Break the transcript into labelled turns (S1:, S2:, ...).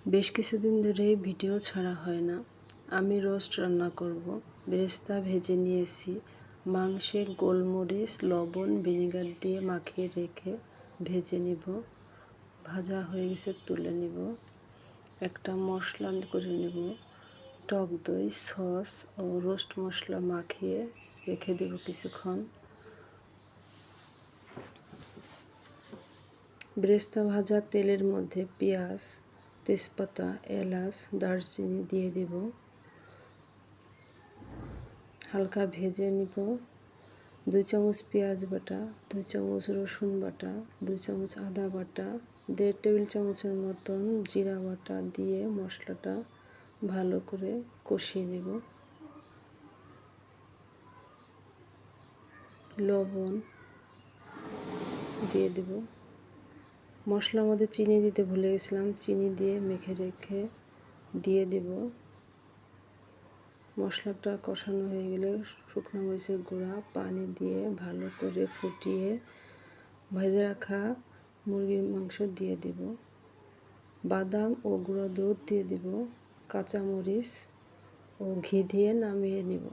S1: বেশ কিছুদিন ধরেই ভিডিও ছাড়া হয় না। আমি রোস্ট রান্না করব। বেরেস্তা ভেজে নিয়েছি। মাংসে গোলমরিচ, লবণ, ভিনেগার দিয়ে মাখিয়ে রেখে ভেজে নিব। ভাজা হয়ে গেছে, তুলে নিব। একটা মশলা করে নেব। টক দই, সস ও রোস্ট মশলা মাখিয়ে রেখে দেব কিছুক্ষণ। বেরেস্তা ভাজা তেলের মধ্যে পেঁয়াজ, তেজপাতা, এলাচ, দারচিনি দিয়ে দেব। হালকা ভেজে নিব। 2 চামচ পেঁয়াজ বাটা, 2 চামচ রসুন বাটা, 2 চামচ আদা বাটা, 1.5 টেবিল চামচের মতন জিরা বাটা দিয়ে মশলাটা ভালো করে কষিয়ে নেব। লবণ দিয়ে দেব। মশলার মধ্যে চিনি দিতে ভুলে গেছিলাম, চিনি দিয়ে মেখে রেখে দিয়ে দেব। মশলাটা কষানো হয়ে গেলে শুকনো মরিচের গুঁড়া পানি দিয়ে ভালো করে ফুটিয়ে ভেজে রাখা মুরগির মাংস দিয়ে দেব। বাদাম ও গুঁড়া দুধ দিয়ে দেব। কাঁচামরিচ ও ঘি দিয়ে নামিয়ে নেব।